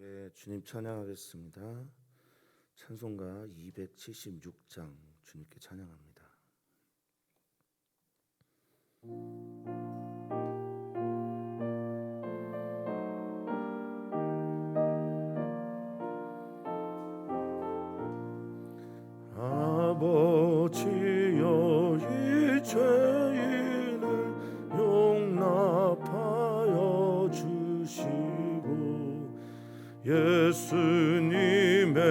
함께 주님 찬양하겠습니다. 찬송가 276장 주님께 찬양합니다. 아버지여 이 죄인을 용납하여 주시고 예수님의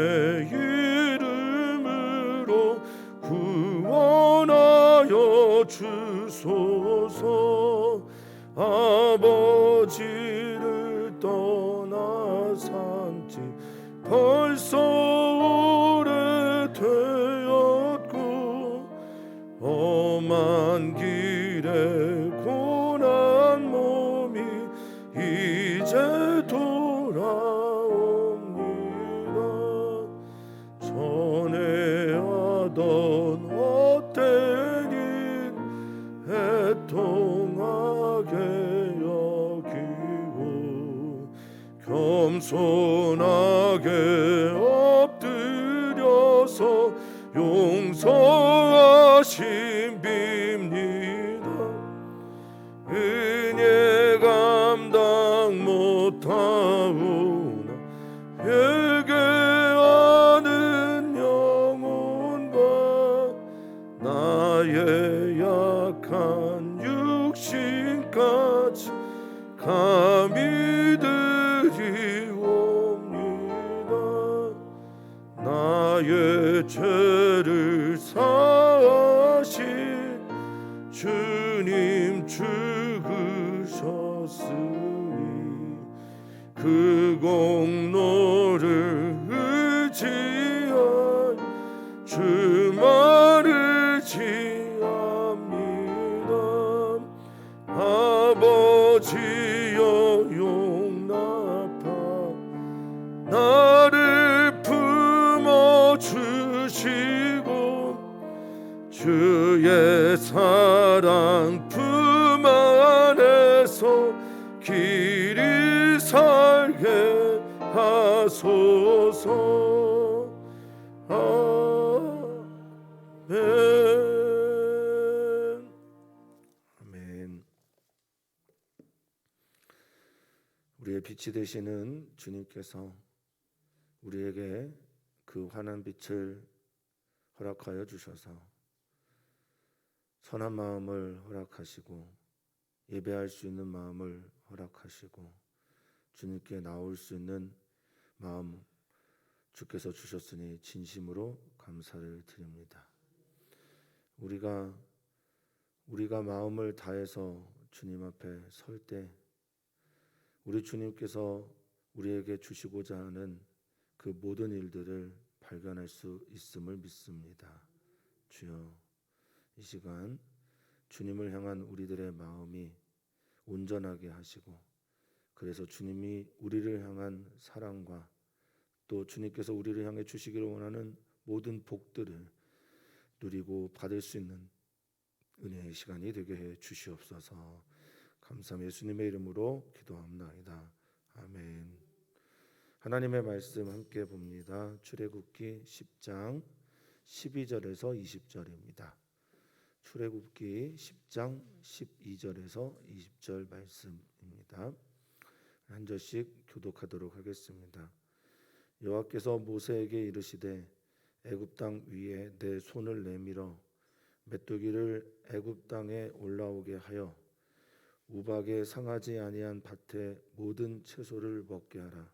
이름으로 구원하여 주소서. 아버지를 떠나 산지 벌써 오래되었고 험한 길에 고난 몸이 이제 돌아옵니다. 전에 하던 헛된 일 애통하게 여기고 겸손하게 엎드려서 용서하심 빕니다. 은혜 감당 못하오나 회개하는 영혼과 나의 약한 육신까지 감히 드리옵니다. 나의 죄를 사하신 주님 죽으셨으니 그 공로를 의지하여 주만을 지합니다. 아버지여 용납하 나를 품어주시고 주의 사랑 품 안에서 길이 살게 하소서. 아멘. 아멘. 우리의 빛이 되시는 주님께서 우리에게 그 환한 빛을 허락하여 주셔서 선한 마음을 허락하시고 예배할 수 있는 마음을 허락하시고 주님께 나올 수 있는 마음 주께서 주셨으니 진심으로 감사를 드립니다. 우리가 마음을 다해서 주님 앞에 설 때 우리 주님께서 우리에게 주시고자 하는 그 모든 일들을 발견할 수 있음을 믿습니다. 주여, 이 시간 주님을 향한 우리들의 마음이 온전하게 하시고 그래서 주님이 우리를 향한 사랑과 또 주님께서 우리를 향해 주시기를 원하는 모든 복들을 누리고 받을 수 있는 은혜의 시간이 되게 해 주시옵소서. 감사함 예수님의 이름으로 기도합나이다. 아멘. 하나님의 말씀 함께 봅니다. 출애굽기 10장 12절에서 20절입니다. 출애굽기 10장 12절에서 20절 말씀입니다. 한 절씩 교독하도록 하겠습니다. 여호와께서 모세에게 이르시되 애굽 땅 위에 내 손을 내밀어 메뚜기를 애굽 땅에 올라오게 하여 우박에 상하지 아니한 밭의 모든 채소를 먹게 하라.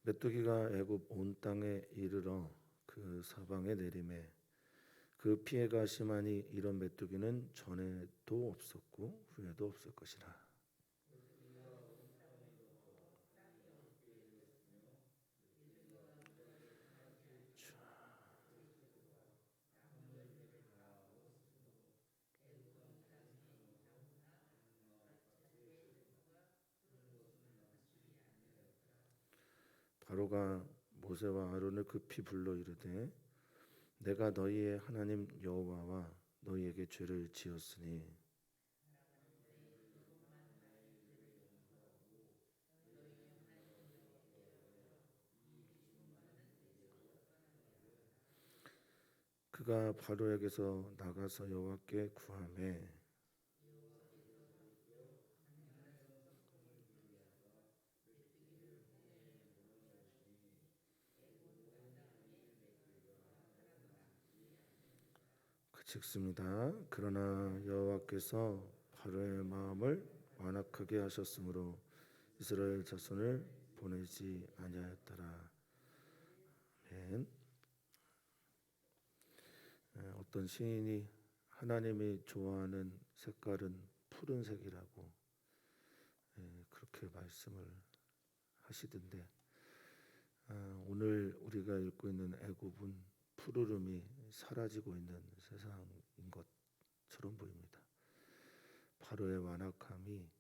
메뚜기가 애굽 온 땅에 이르러 그 사방에 내림에 그 피해가 심하니 이런 메뚜기는 전에도 없었고 후에도 없을 것이라. 바로가 모세와 아론을 급히 불러 이르되 내가 너희의 하나님 여호와와 너희에게 죄를 지었으니 그가 바로에게서 나가서 여호와께 구하매 그치습니다. 그러나 여호와께서 바로의 마음을 완악하게 하셨으므로 이스라엘 자손을 보내지 아니하였더라. 아멘. 어떤 시인이 하나님이 좋아하는 색깔은 푸른색이라고 그렇게 말씀을 하시던데 오늘 우리가 읽고 있는 애굽은 푸르름이 사라지고 있는 세상인 것처럼 보입니다. 바로의 완악함이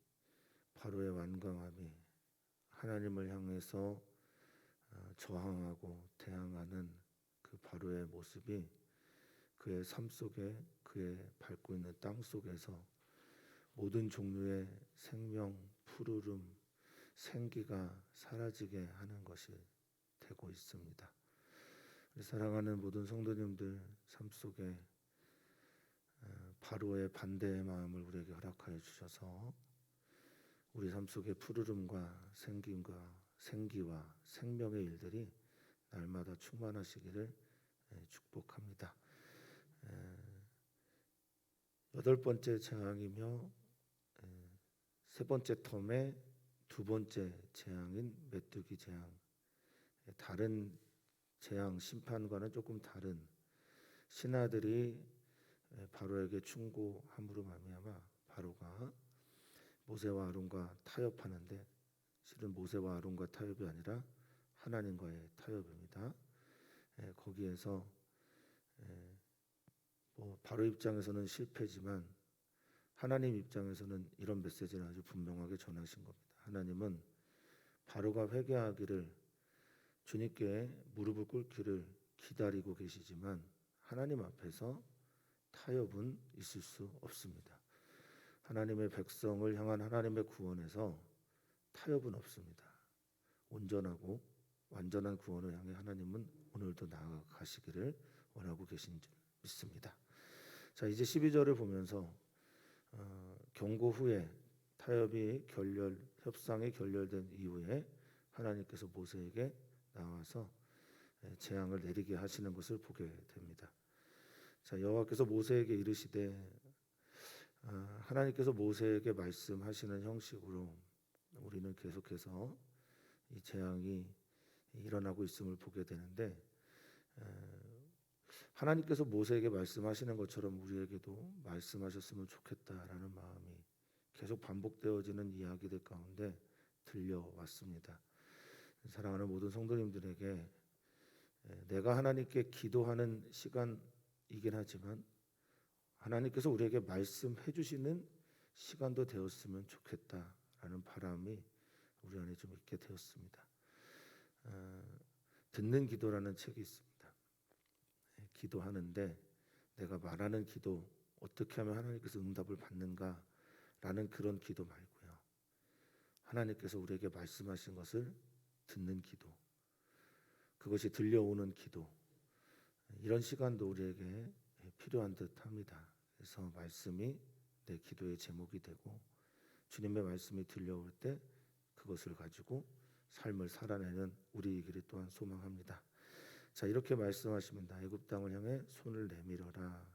바로의 완강함이 하나님을 향해서 저항하고 대항하는 그 바로의 모습이 그의 삶 속에 그의 밟고 있는 땅 속에서 모든 종류의 생명, 푸르름, 생기가 사라지게 하는 것이 되고 있습니다. 우리 사랑하는 모든 성도님들 삶 속에 바로의 반대의 마음을 우리에게 허락하여 주셔서 우리 삶 속에 푸르름과 생기와 생명의 일들이 날마다 충만하시기를 축복합니다. 8번째 재앙이며 세 번째 텀의 두 번째 재앙인 메뚜기 재앙. 다른 재앙 심판과는 조금 다른 신하들이 바로에게 충고함으로 말미암아 바로가 모세와 아론과 타협하는데 실은 모세와 아론과 타협이 아니라 하나님과의 타협입니다. 거기에서 바로 입장에서는 실패지만 하나님 입장에서는 이런 메시지를 아주 분명하게 전하신 겁니다. 하나님은 바로가 회개하기를 주님께 무릎을 꿇기를 기다리고 계시지만 하나님 앞에서 타협은 있을 수 없습니다. 하나님의 백성을 향한 하나님의 구원에서 타협은 없습니다. 온전하고 완전한 구원을 향해 하나님은 오늘도 나아가시기를 원하고 계신 줄 믿습니다. 자, 이제 12절을 보면서 경고 후에 타협이 협상이 결렬된 이후에 하나님께서 모세에게 나와서 재앙을 내리게 하시는 것을 보게 됩니다. 자, 여호와께서 모세에게 이르시되 하나님께서 모세에게 말씀하시는 형식으로 우리는 계속해서 이 재앙이 일어나고 있음을 보게 되는데 하나님께서 모세에게 말씀하시는 것처럼 우리에게도 말씀하셨으면 좋겠다라는 마음이 계속 반복되어지는 이야기들 가운데 들려왔습니다. 사랑하는 모든 성도님들에게 내가 하나님께 기도하는 시간이긴 하지만 하나님께서 우리에게 말씀해 주시는 시간도 되었으면 좋겠다라는 바람이 우리 안에 좀 있게 되었습니다. 듣는 기도라는 책이 있습니다. 기도하는데 내가 말하는 기도 어떻게 하면 하나님께서 응답을 받는가라는 그런 기도 말고요. 하나님께서 우리에게 말씀하신 것을 듣는 기도, 그것이 들려오는 기도, 이런 시간도 우리에게 필요한 듯합니다. 그래서 말씀이 내 기도의 제목이 되고 주님의 말씀이 들려올 때 그것을 가지고 삶을 살아내는 우리이기를 또한 소망합니다. 자, 이렇게 말씀하십니다. 애굽 땅을 향해 손을 내밀어라.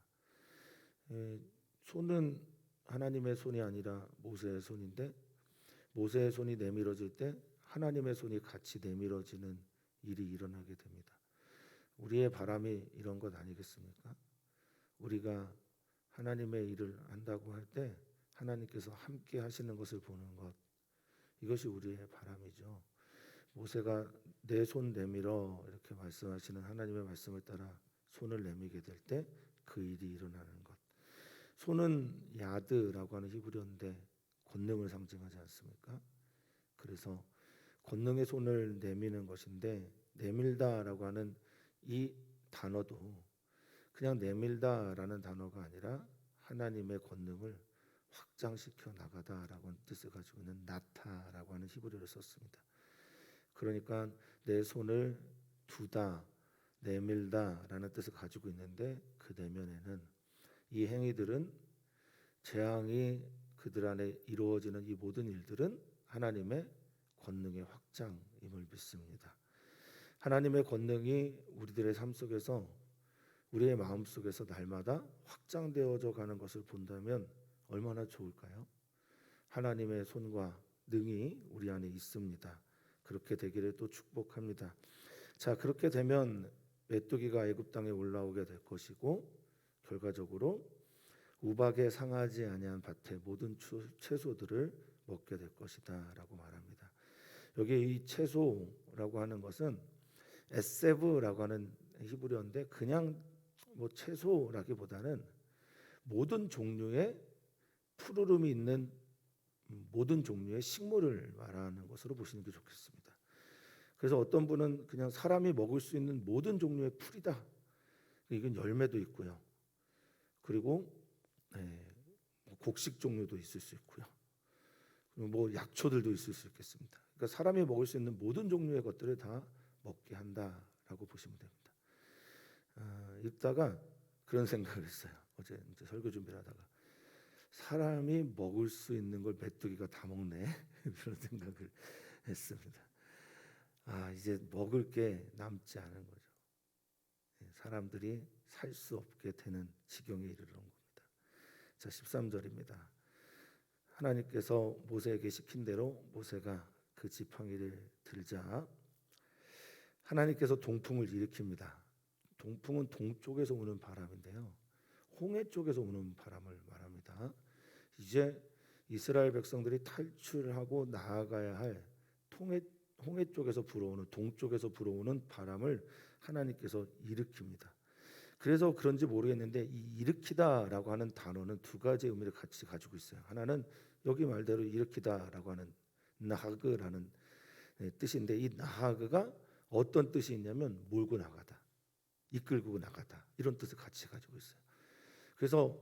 손은 하나님의 손이 아니라 모세의 손인데 모세의 손이 내밀어질 때 하나님의 손이 같이 내밀어지는 일이 일어나게 됩니다. 우리의 바람이 이런 것 아니겠습니까? 우리가 하나님의 일을 한다고 할 때 하나님께서 함께 하시는 것을 보는 것, 이것이 우리의 바람이죠. 모세가 내 손 내밀어 이렇게 말씀하시는 하나님의 말씀을 따라 손을 내밀게 될 때 그 일이 일어나는 것. 손은 야드라고 하는 히브리어인데 권능을 상징하지 않습니까? 그래서 권능의 손을 내미는 것인데, 내밀다라고 하는 이 단어도 그냥 내밀다라는 단어가 아니라 하나님의 권능을 확장시켜 나가다라고 하는 뜻을 가지고 있는 나타라고 하는 히브리어를 썼습니다. 그러니까 내 손을 두다, 내밀다라는 뜻을 가지고 있는데, 그 내면에는 이 행위들은, 재앙이 그들 안에 이루어지는 이 모든 일들은 하나님의 권능의 확장임을 믿습니다. 하나님의 권능이 우리들의 삶 속에서, 우리의 마음 속에서 날마다 확장되어져 가는 것을 본다면 얼마나 좋을까요? 하나님의 손과 능이 우리 안에 있습니다. 그렇게 되기를 또 축복합니다. 자, 그렇게 되면 메뚜기가 애굽 땅에 올라오게 될 것이고, 결과적으로 우박에 상하지 아니한 밭의 모든 채소들을 먹게 될 것이다라고 말합니다. 여기 이 채소라고 하는 것은 에세브라고 하는 히브리어인데, 그냥 뭐 채소라기보다는 모든 종류의 푸르름이 있는 모든 종류의 식물을 말하는 것으로 보시는 게 좋겠습니다. 그래서 어떤 분은 그냥 사람이 먹을 수 있는 모든 종류의 풀이다, 이건 열매도 있고요, 그리고 곡식 종류도 있을 수 있고요, 그리고 뭐 약초들도 있을 수 있겠습니다. 그러니까 사람이 먹을 수 있는 모든 종류의 것들을 다 먹게 한다라고 보시면 됩니다. 읽다가 그런 생각을 했어요. 어제 이제 설교 준비를 하다가, 사람이 먹을 수 있는 걸 메뚜기가 다 먹네 그런 생각을 했습니다. 이제 먹을 게 남지 않은 거죠. 사람들이 살 수 없게 되는 지경에 이르는 겁니다. 자, 13절입니다. 하나님께서 모세에게 시킨 대로 모세가 그 지팡이를 들자 하나님께서 동풍을 일으킵니다. 동풍은 동쪽에서 오는 바람인데요, 홍해 쪽에서 오는 바람을 말합니다. 이제 이스라엘 백성들이 탈출하고 나아가야 할 홍해 쪽에서 불어오는, 동쪽에서 불어오는 바람을 하나님께서 일으킵니다. 그래서 그런지 모르겠는데, 이 일으키다라고 하는 단어는 두 가지 의미를 같이 가지고 있어요. 하나는 여기 말대로 일으키다라고 하는 나하그라는 뜻인데, 이 나하그가 어떤 뜻이 있냐면 몰고 나가다, 이끌고 나가다, 이런 뜻을 같이 가지고 있어요. 그래서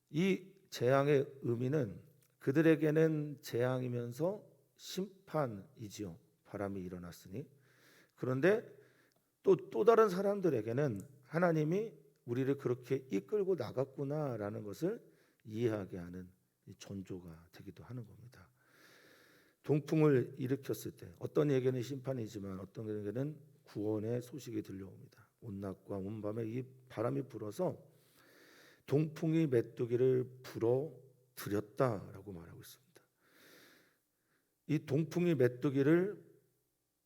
이 재앙의 의미는 그들에게는 재앙이면서 심판이지요. 바람이 일어났으니. 그런데 또 다른 사람들에게는 하나님이 우리를 그렇게 이끌고 나갔구나라는 것을 이해하게 하는 전조가 되기도 하는 겁니다. 동풍을 일으켰을 때 어떤 이에게는 심판이지만 어떤 이에게는 구원의 소식이 들려옵니다. 온 낮과 온 밤에 이 바람이 불어서 동풍이 메뚜기를 불어들였다라고 말하고 있습니다. 이 동풍이 메뚜기를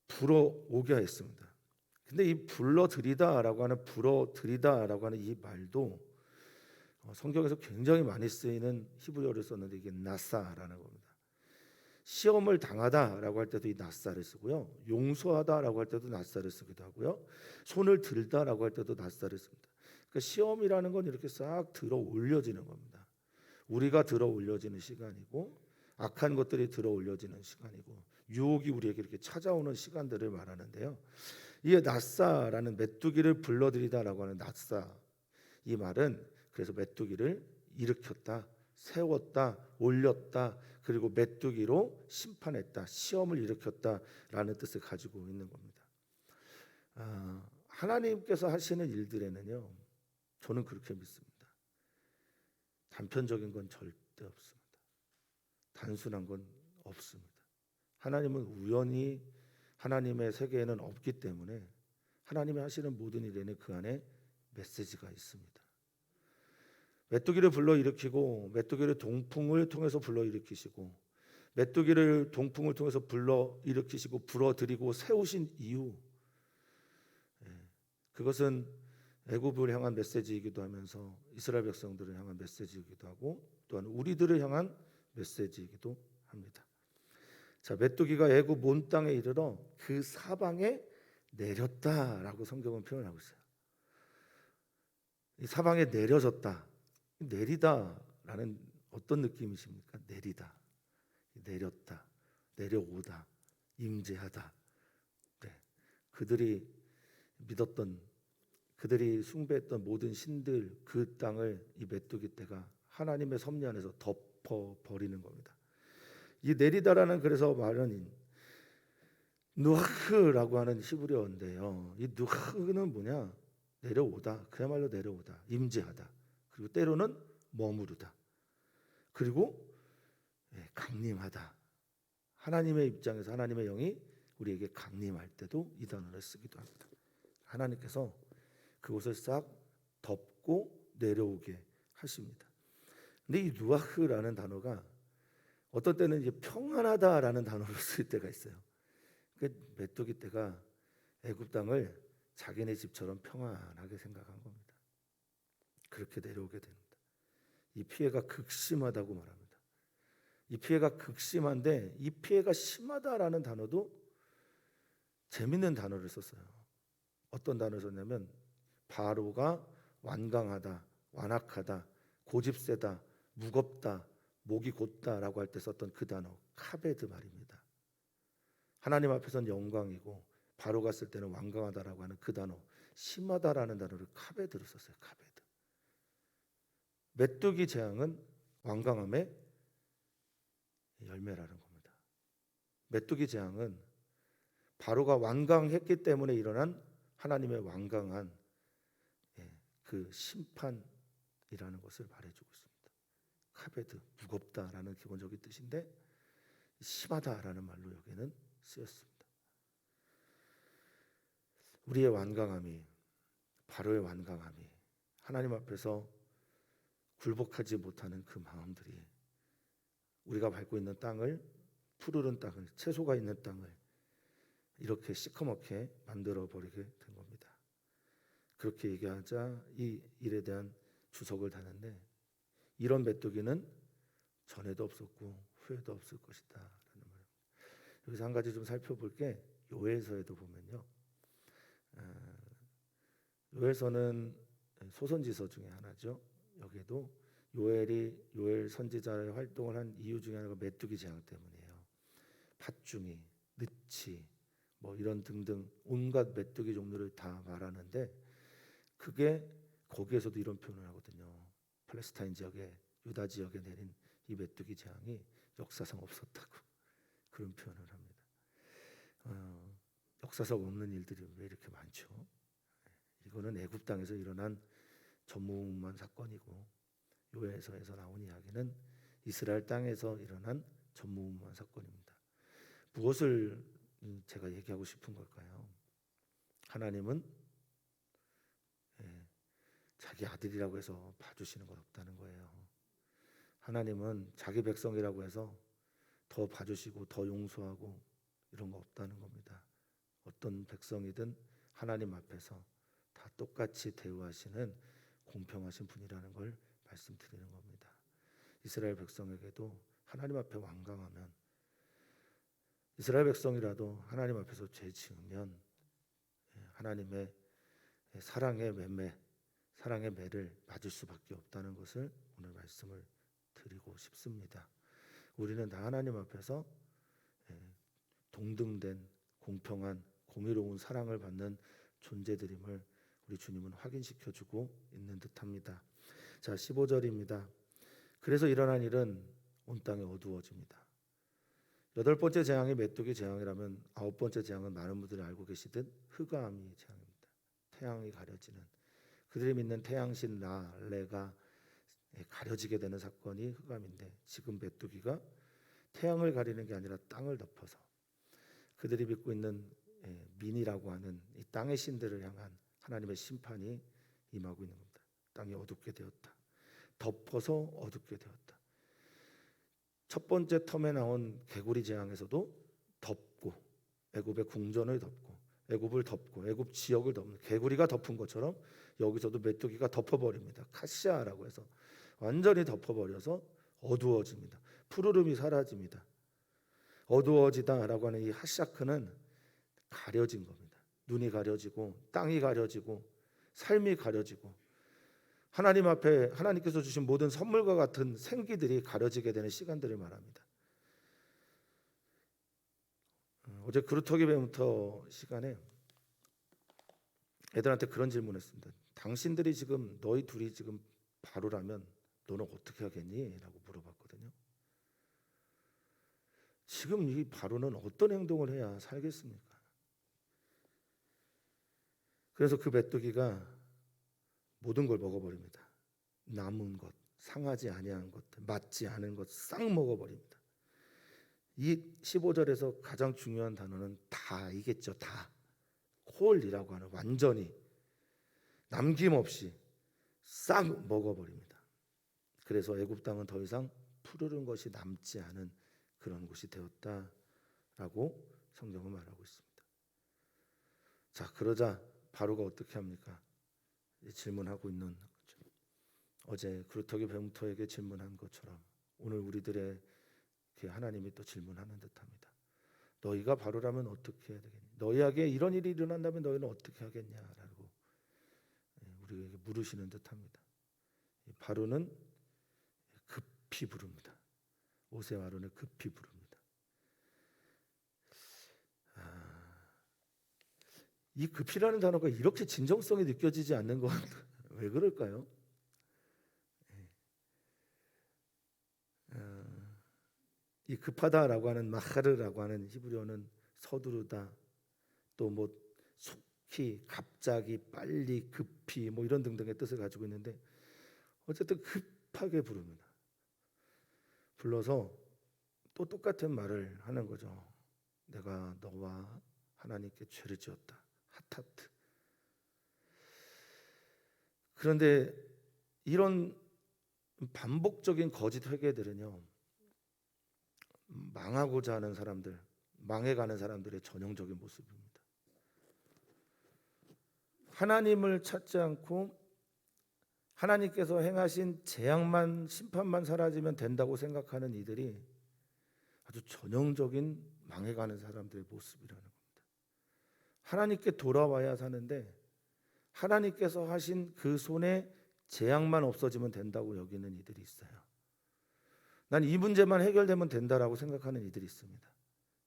불어오게 했습니다. 근데 이 불러들이다라고 하는 이 말도 성경에서 굉장히 많이 쓰이는 히브리어를 썼는데, 이게 나사라는 겁니다. 시험을 당하다라고 할 때도 이 나사를 쓰고요, 용서하다라고 할 때도 나사를 쓰기도 하고요, 손을 들다라고 할 때도 나사를 씁니다. 그러니까 시험이라는 건 이렇게 싹 들어 올려지는 겁니다. 우리가 들어 올려지는 시간이고, 악한 것들이 들어 올려지는 시간이고, 유혹이 우리에게 이렇게 찾아오는 시간들을 말하는데요, 이 나사라는, 메뚜기를 불러들이다라고 하는 나사, 이 말은 그래서 메뚜기를 일으켰다, 세웠다, 올렸다, 그리고 메뚜기로 심판했다, 시험을 일으켰다라는 뜻을 가지고 있는 겁니다. 하나님께서 하시는 일들에는요, 저는 그렇게 믿습니다. 단편적인 건 절대 없습니다. 단순한 건 없습니다. 하나님은 우연히, 하나님의 세계에는 없기 때문에 하나님이 하시는 모든 일에는 그 안에 메시지가 있습니다. 메뚜기를 불러일으키고, 메뚜기를 동풍을 통해서 불러일으키시고, 메뚜기를 동풍을 통해서 불러일으키시고 불어들이고 세우신 이유, 그것은 애굽을 향한 메시지이기도 하면서 이스라엘 백성들을 향한 메시지이기도 하고, 또한 우리들을 향한 메시지이기도 합니다. 자, 메뚜기가 애굽 온 땅에 이르러 그 사방에 내렸다라고 성경은 표현하고 있어요. 이 사방에 내려졌다, 내리다라는 어떤 느낌이십니까? 내리다, 내렸다, 내려오다, 임재하다. 네. 그들이 믿었던, 그들이 숭배했던 모든 신들, 그 땅을 이 메뚜기 떼가 하나님의 섭리 안에서 덮어 버리는 겁니다. 이 내리다라는 그래서 말은 누하흐라고 하는 히브리어인데요. 이 누하흐는 뭐냐? 내려오다. 그야말로 내려오다. 임재하다. 그리고 때로는 머무르다. 그리고 강림하다. 하나님의 입장에서 하나님의 영이 우리에게 강림할 때도 이 단어를 쓰기도 합니다. 하나님께서 그곳을 싹 덮고 내려오게 하십니다. 근데 이 누아흐라는 단어가 어떤 때는 이제 평안하다라는 단어로 쓸 때가 있어요. 그 메뚜기 떼가 애굽 땅을 자기네 집처럼 평안하게 생각한 겁니다. 그렇게 내려오게 됩니다. 이 피해가 극심하다고 말합니다. 이 피해가 극심한데 이 피해가 심하다라는 단어도 재밌는 단어를 썼어요. 어떤 단어를 썼냐면 바로가 완강하다, 완악하다, 고집세다, 무겁다, 목이 곧다라고 할 때 썼던 그 단어 카베드 말입니다. 하나님 앞에서는 영광이고 바로가 쓸 때는 완강하다라고 하는 그 단어 심하다라는 단어를 카베드로 썼어요. 카베드. 메뚜기 재앙은 완강함의 열매라는 겁니다. 메뚜기 재앙은 바로가 완강했기 때문에 일어난 하나님의 완강한 그 심판이라는 것을 말해주고 있습니다. 카베드, 무겁다라는 기본적인 뜻인데 심하다라는 말로 여기는 쓰였습니다. 우리의 완강함이, 바로의 완강함이 하나님 앞에서 굴복하지 못하는 그 마음들이 우리가 밟고 있는 땅을, 푸르른 땅을, 채소가 있는 땅을 이렇게 시커멓게 만들어 버리게 된 겁니다. 그렇게 얘기하자 이 일에 대한 주석을 다는데 이런 메뚜기는 전에도 없었고 후에도 없을 것이다 라는 말입니다. 여기서 한 가지 좀 살펴볼 게 요엘서에도 보면요, 요엘서는 소선지서 중에 하나죠. 여기에도 요엘 선지자의 활동을 한 이유 중에 하나가 메뚜기 재앙 때문이에요. 팥중이, 느치, 뭐 이런 등등 온갖 메뚜기 종류를 다 말하는데 그게 거기에서도 이런 표현을 하거든요. 팔레스타인 지역에, 유다 지역에 내린 이 메뚜기 재앙이 역사상 없었다고 그런 표현을 합니다. 역사상 없는 일들이 왜 이렇게 많죠? 이거는 애굽 땅에서 일어난 전무후무한 사건이고 요엘서에서 나온 이야기는 이스라엘 땅에서 일어난 전무후무한 사건입니다. 무엇을 제가 얘기하고 싶은 걸까요? 하나님은 자기 아들이라고 해서 봐주시는 건 없다는 거예요. 하나님은 자기 백성이라고 해서 더 봐주시고 더 용서하고 이런 거 없다는 겁니다. 어떤 백성이든 하나님 앞에서 다 똑같이 대우하시는 공평하신 분이라는 걸 말씀드리는 겁니다. 이스라엘 백성에게도 하나님 앞에 완강하면, 이스라엘 백성이라도 하나님 앞에서 죄 지으면 하나님의 사랑의 매를 맞을 수밖에 없다는 것을 오늘 말씀을 드리고 싶습니다. 우리는 다 하나님 앞에서 동등된 공평한 공의로운 사랑을 받는 존재들임을 우리 주님은 확인시켜주고 있는 듯합니다. 자, 15절입니다. 그래서 일어난 일은 온 땅에 어두워집니다. 8번째 재앙이 메뚜기 재앙이라면 9번째 재앙은 많은 분들이 알고 계시듯 흑암이 재앙입니다. 태양이 가려지는, 그들이 믿는 태양신 라레가 가려지게 되는 사건이 흑암인데 지금 메뚜기가 태양을 가리는 게 아니라 땅을 덮어서 그들이 믿고 있는 민이라고 하는 이 땅의 신들을 향한 하나님의 심판이 임하고 있는 겁니다. 땅이 어둡게 되었다. 덮어서 어둡게 되었다. 첫 번째 텀에 나온 개구리 재앙에서도 덮고, 애굽의 궁전을 덮고, 애굽을 덮고, 애굽 지역을 덮는, 개구리가 덮은 것처럼 여기서도 메뚜기가 덮어버립니다. 카시아라고 해서 완전히 덮어버려서 어두워집니다. 푸르름이 사라집니다. 어두워지다라고 하는 이 하샤크는 가려진 겁니다. 눈이 가려지고 땅이 가려지고 삶이 가려지고 하나님 앞에 하나님께서 주신 모든 선물과 같은 생기들이 가려지게 되는 시간들을 말합니다. 어제 그루터기 배문터 시간에 애들한테 그런 질문했습니다. 당신들이 지금 너희 둘이 지금 바로라면 너는 어떻게 하겠니? 라고 물어봤거든요. 지금 이 바로는 어떤 행동을 해야 살겠습니까? 그래서 그 메뚜기가 모든 걸 먹어버립니다. 남은 것, 상하지 아니한 것들, 맞지 않은 것 싹 먹어버립니다. 이 15절에서 가장 중요한 단어는 다이겠죠. 다. 콜이라고 하는 완전히 남김없이 싹 먹어버립니다. 그래서 애굽 땅은 더 이상 푸르른 것이 남지 않은 그런 곳이 되었다라고 성경은 말하고 있습니다. 자, 그러자 바로가 어떻게 합니까? 질문하고 있는 거죠. 어제 그루터기 배문터에게 질문한 것처럼 오늘 우리들의 하나님이 또 질문하는 듯합니다. 너희가 바로라면 어떻게 해야 되겠니? 너희에게 이런 일이 일어난다면 너희는 어떻게 하겠냐라고 우리에게 물으시는 듯합니다. 바로는 급히 부릅니다. 모세와 아론을 급히 부릅니다. 이 급히라는 단어가 이렇게 진정성이 느껴지지 않는 건 왜 그럴까요? 이 급하다라고 하는 마하르라고 하는 히브리어는 서두르다, 또 뭐 속히, 갑자기, 빨리, 급히 뭐 이런 등등의 뜻을 가지고 있는데 어쨌든 급하게 부릅니다. 불러서 또 똑같은 말을 하는 거죠. 내가 너와 하나님께 죄를 지었다. 하타트. 그런데 이런 반복적인 거짓 회개들은요, 망하고자 하는 사람들, 망해가는 사람들의 전형적인 모습입니다. 하나님을 찾지 않고 하나님께서 행하신 재앙만, 심판만 사라지면 된다고 생각하는 이들이 아주 전형적인 망해가는 사람들의 모습이라는 겁니다. 하나님께 돌아와야 사는데 하나님께서 하신 그 손에 재앙만 없어지면 된다고 여기는 이들이 있어요. 난 이 문제만 해결되면 된다라고 생각하는 이들이 있습니다.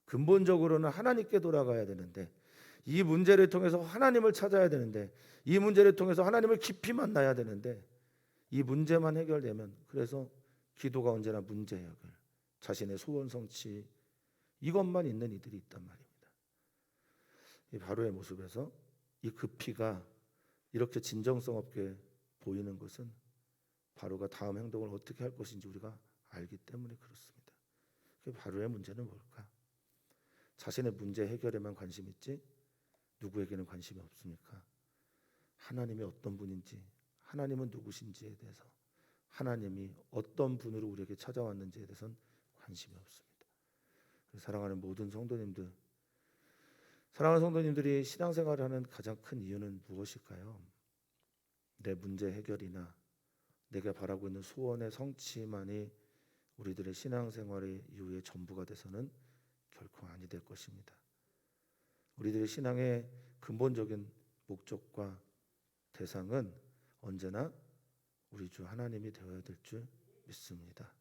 근본적으로는 하나님께 돌아가야 되는데, 이 문제를 통해서 하나님을 찾아야 되는데, 이 문제를 통해서 하나님을 깊이 만나야 되는데, 이 문제만 해결되면, 그래서 기도가 언제나 문제 해결, 자신의 소원 성취, 이것만 있는 이들이 있단 말입니다. 이 바로의 모습에서 이 급히가 이렇게 진정성 없게 보이는 것은 바로가 다음 행동을 어떻게 할 것인지 우리가 알기 때문에 그렇습니다. 바로의 문제는 뭘까? 자신의 문제 해결에만 관심 있지 누구에게는 관심이 없습니까? 하나님이 어떤 분인지, 하나님은 누구신지에 대해서, 하나님이 어떤 분으로 우리에게 찾아왔는지에 대해서는 관심이 없습니다. 사랑하는 모든 성도님들, 사랑하는 성도님들이 신앙생활을 하는 가장 큰 이유는 무엇일까요? 내 문제 해결이나 내가 바라고 있는 소원의 성취만이 우리들의 신앙생활의 이유의 전부가 돼서는 결코 아니 될 것입니다. 우리들의 신앙의 근본적인 목적과 대상은 언제나 우리 주 하나님이 되어야 될 줄 믿습니다.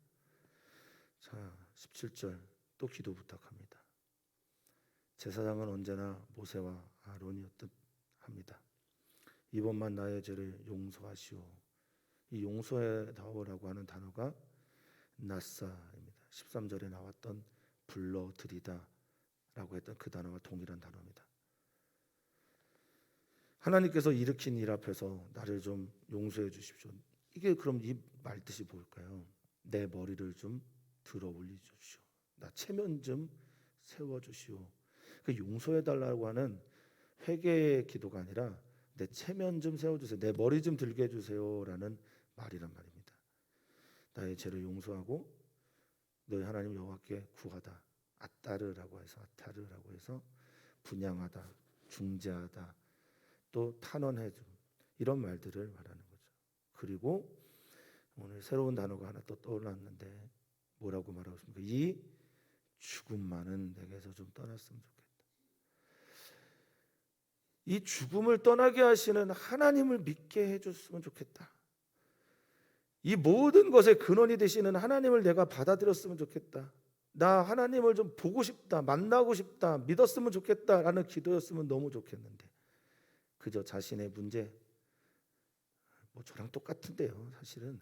자, 17절 또 기도 부탁합니다. 제사장은 언제나 모세와 아론이었듯 합니다. 이번만 나의 죄를 용서하시오. 이 용서해다오라고 하는 단어가 나사입니다. 13절에 나왔던 불러드리다 라고 했던 그 단어와 동일한 단어입니다. 하나님께서 일으킨 일 앞에서 나를 좀 용서해 주십시오. 이게 그럼 이 말 뜻이 뭘까요? 내 머리를 좀 들어 올려주시오. 나 체면 좀 세워주시오. 그 용서해 달라고 하는 회개의 기도가 아니라 내 체면 좀 세워주세요. 내 머리 좀 들게 해주세요라는 말이란 말입니다. 나의 죄를 용서하고 너희 하나님 여호와께 구하다. 아따르라고 해서 아타르라고 해서 분양하다, 중재하다, 또 탄원해줌, 이런 말들을 말하는 거죠. 그리고 오늘 새로운 단어가 하나 또 떠올랐는데 뭐라고 말하고 있습니까? 이 죽음만은 내게서 좀 떠났으면 좋겠다. 이 죽음을 떠나게 하시는 하나님을 믿게 해줬으면 좋겠다. 이 모든 것의 근원이 되시는 하나님을 내가 받아들였으면 좋겠다. 나 하나님을 좀 보고 싶다, 만나고 싶다, 믿었으면 좋겠다라는 기도였으면 너무 좋겠는데 그저 자신의 문제, 뭐 저랑 똑같은데요. 사실은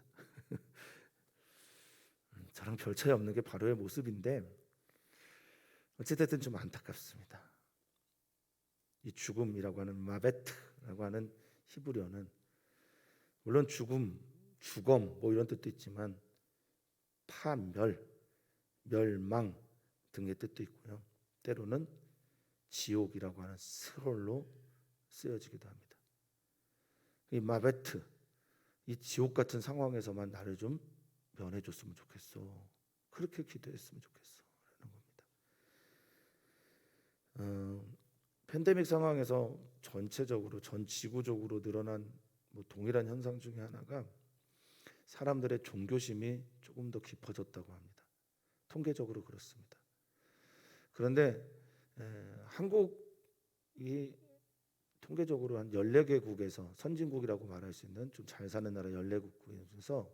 저랑 별 차이 없는 게 바로의 모습인데 어찌됐든 좀 안타깝습니다. 이 죽음이라고 하는 마베트라고 하는 히브리어는 물론 죽음, 죽엄 뭐 이런 뜻도 있지만 파멸, 멸망 등의 뜻도 있고요. 때로는 지옥이라고 하는 스홀로 쓰여지기도 합니다. 이 마베트, 이 지옥 같은 상황에서만 나를 좀 면해줬으면 좋겠어. 그렇게 기도했으면 좋겠어. 라는 겁니다. 팬데믹 상황에서 전체적으로 전 지구적으로 늘어난 뭐 동일한 현상 중에 하나가 사람들의 종교심이 조금 더 깊어졌다고 합니다. 통계적으로 그렇습니다. 그런데 한국이 통계적으로 한 14개국에서 선진국이라고 말할 수 있는 좀 잘 사는 나라 14개국 중에서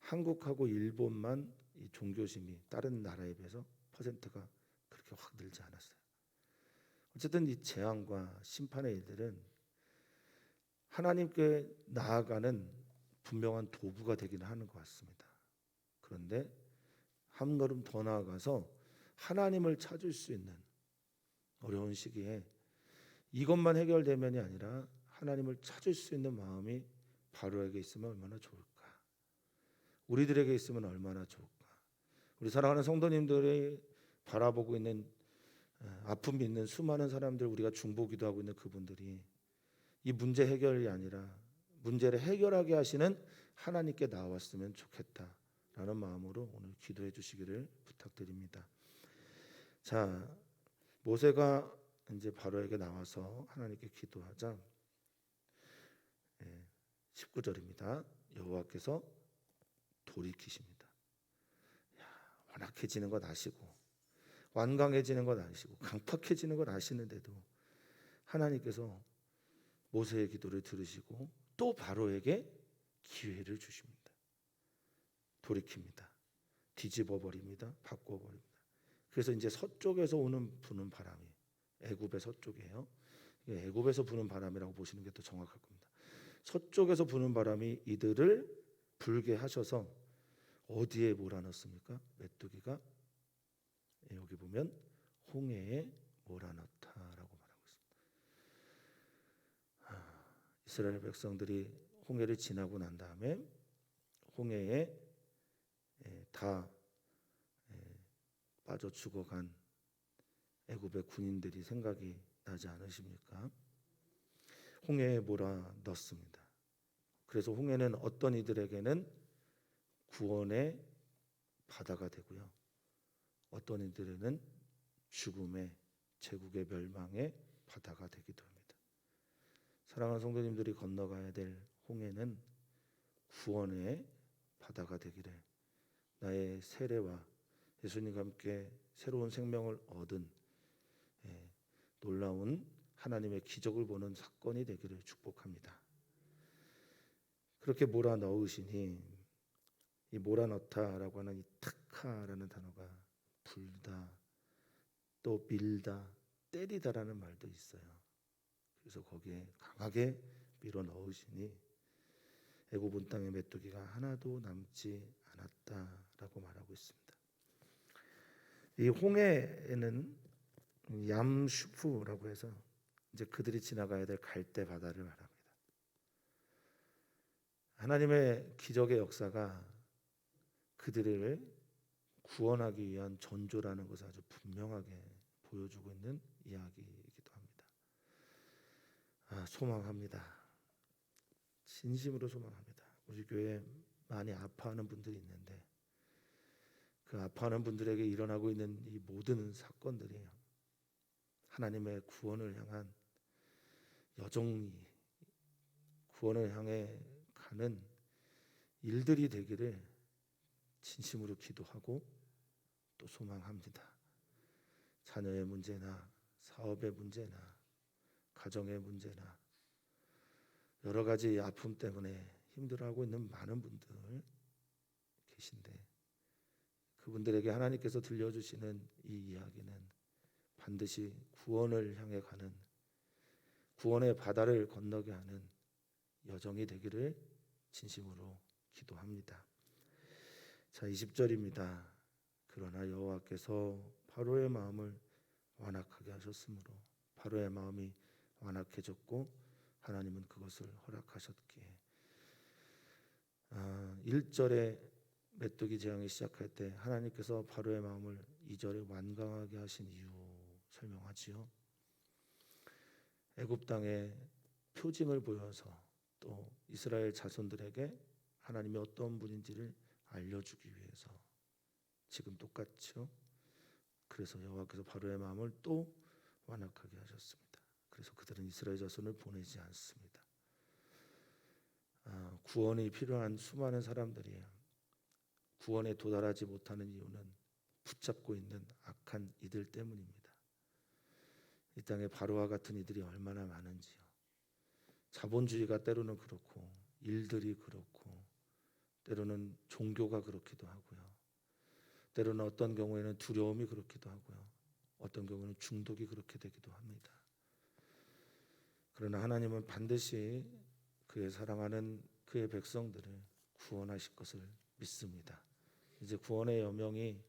한국하고 일본만 이 종교심이 다른 나라에 비해서 퍼센트가 그렇게 확 늘지 않았어요. 어쨌든 이 재앙과 심판의 일들은 하나님께 나아가는 분명한 도구가 되기는 하는 것 같습니다. 그런데 한 걸음 더 나아가서 하나님을 찾을 수 있는 어려운 시기에 이것만 해결되면이 아니라 하나님을 찾을 수 있는 마음이 바로에게 있으면 얼마나 좋을까? 우리들에게 있으면 얼마나 좋을까? 우리 사랑하는 성도님들이 바라보고 있는 아픔이 있는 수많은 사람들, 우리가 중보기도 하고 있는 그분들이 이 문제 해결이 아니라 문제를 해결하게 하시는 하나님께 나왔으면 좋겠다라는 마음으로 오늘 기도해 주시기를 부탁드립니다. 자, 모세가 이제 바로에게 나와서 하나님께 기도하자 19절입니다. 여호와께서 돌이키십니다. 완악해지는 것 아시고 완강해지는 것 아시고 강팍해지는 것 아시는데도 하나님께서 모세의 기도를 들으시고 또 바로에게 기회를 주십니다. 돌이킵니다. 뒤집어 버립니다. 바꿔 버립니다. 그래서 이제 서쪽에서 부는 바람이 애굽의 서쪽이에요. 애굽에서 부는 바람이라고 보시는 게 더 정확할 겁니다. 서쪽에서 부는 바람이 이들을 불게 하셔서 어디에 몰아넣습니까? 메뚜기가 여기 보면 홍해에 몰아넣다라고 말하고 있습니다. 이스라엘 백성들이 홍해를 지나고 난 다음에 홍해에 다 빠져 죽어간 애굽의 군인들이 생각이 나지 않으십니까? 홍해에 몰아넣습니다. 그래서 홍해는 어떤 이들에게는 구원의 바다가 되고요, 어떤 이들에는 죽음의 제국의 멸망의 바다가 되기도 합니다. 사랑하는 성도님들이 건너가야 될 홍해는 구원의 바다가 되기를 나의 세례와 예수님과 함께 새로운 생명을 얻은 놀라운 하나님의 기적을 보는 사건이 되기를 축복합니다. 그렇게 몰아넣으시니 이 몰아넣다라고 하는 이 타카라는 단어가 불다, 또 밀다, 때리다라는 말도 있어요. 그래서 거기에 강하게 밀어 넣으시니 애굽 온 땅의 메뚜기가 하나도 남지 않았다라고 말하고 있습니다. 이 홍해에는 얌슈프라고 해서 이제 그들이 지나가야 될 갈대 바다를 말합니다. 하나님의 기적의 역사가 그들을 구원하기 위한 전조라는 것을 아주 분명하게 보여주고 있는 이야기이기도 합니다. 소망합니다. 진심으로 소망합니다. 우리 교회에 많이 아파하는 분들이 있는데 그 아파하는 분들에게 일어나고 있는 이 모든 사건들이 하나님의 구원을 향한 여정이, 구원을 향해 가는 일들이 되기를 진심으로 기도하고 또 소망합니다. 자녀의 문제나 사업의 문제나 가정의 문제나 여러 가지 아픔 때문에 힘들어하고 있는 많은 분들 계신데 그분들에게 하나님께서 들려주시는 이 이야기는 반드시 구원을 향해 가는, 구원의 바다를 건너게 하는 여정이 되기를 진심으로 기도합니다. 자, 20절입니다. 그러나 여호와께서 바로의 마음을 완악하게 하셨으므로 바로의 마음이 완악해졌고 하나님은 그것을 허락하셨기에 1절에 메뚜기 재앙이 시작할 때 하나님께서 바로의 마음을 2절에 완강하게 하신 이유 설명하지요. 애굽 땅에 표징을 보여서 또 이스라엘 자손들에게 하나님이 어떤 분인지를 알려주기 위해서 지금 똑같죠. 그래서 여호와께서 바로의 마음을 또 완악하게 하셨습니다. 그래서 그들은 이스라엘 자손을 보내지 않습니다. 구원이 필요한 수많은 사람들이 구원에 도달하지 못하는 이유는 붙잡고 있는 악한 이들 때문입니다. 이 땅에 바로와 같은 이들이 얼마나 많은지요. 자본주의가 때로는 그렇고, 일들이 그렇고, 때로는 종교가 그렇기도 하고요. 때로는 어떤 경우에는 두려움이 그렇기도 하고요. 어떤 경우는 중독이 그렇게 되기도 합니다. 그러나 하나님은 반드시 그의 사랑하는 그의 백성들을 구원하실 것을 믿습니다. 이제 구원의 여명이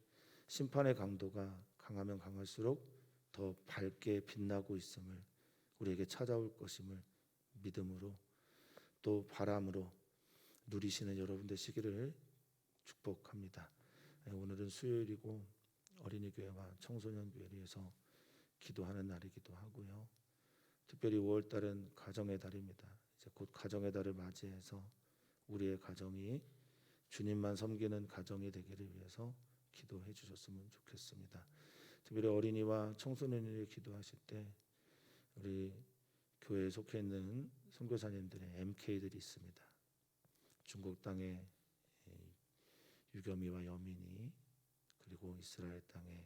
심판의 강도가 강하면 강할수록 더 밝게 빛나고 있음을, 우리에게 찾아올 것임을 믿음으로 또 바람으로 누리시는 여러분 되시기를 축복합니다. 오늘은 수요일이고 어린이교회와 청소년교회를 위해서 기도하는 날이기도 하고요. 특별히 5월달은 가정의 달입니다. 이제 곧 가정의 달을 맞이해서 우리의 가정이 주님만 섬기는 가정이 되기를 위해서 기도해 주셨으면 좋겠습니다. 특별히 어린이와 청소년을 기도하실 때 우리 교회에 속해 있는 선교사님들의 MK들이 있습니다. 중국 땅에 유겸이와 여민이, 그리고 이스라엘 땅에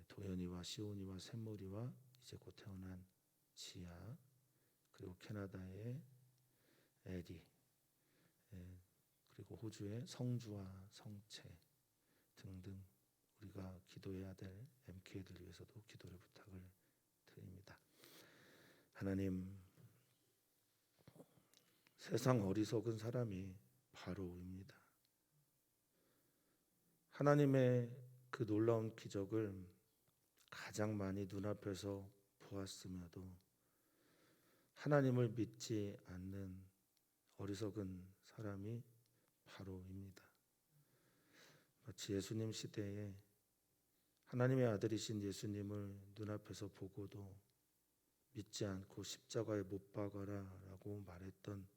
도연이와 시온이와 샘물이와 이제 곧 태어난 지아, 그리고 캐나다의 에리, 그리고 호주의 성주와 성채 등등 우리가 기도해야 될 MK들 위해서도 기도를 부탁을 드립니다. 하나님, 세상 어리석은 사람이 바로입니다. 하나님의 그 놀라운 기적을 가장 많이 눈앞에서 보았음에도 하나님을 믿지 않는 어리석은 사람이 바로입니다. 마치 예수님 시대에 하나님의 아들이신 예수님을 눈앞에서 보고도 믿지 않고 십자가에 못 박아라라고 말했던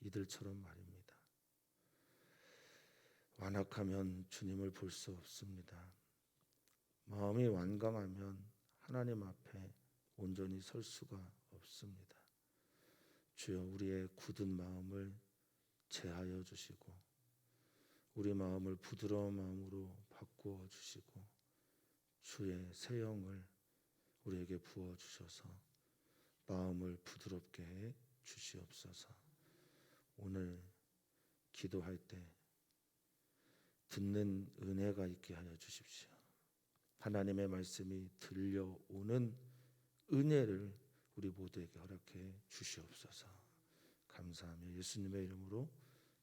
이들처럼 말입니다. 완악하면 주님을 볼 수 없습니다. 마음이 완강하면 하나님 앞에 온전히 설 수가 없습니다. 주여, 우리의 굳은 마음을 제하여 주시고 우리 마음을 부드러운 마음으로 바꾸어 주시고 주의 새 영을 우리에게 부어 주셔서 마음을 부드럽게 해 주시옵소서. 오늘 기도할 때 듣는 은혜가 있게 하여 주십시오. 하나님의 말씀이 들려오는 은혜를 우리 모두에게 허락해 주시옵소서. 감사하며 예수님의 이름으로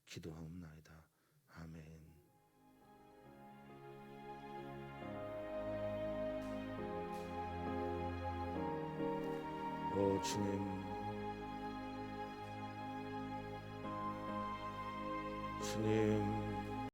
기도하옵나이다. 아멘. 주님, 주님,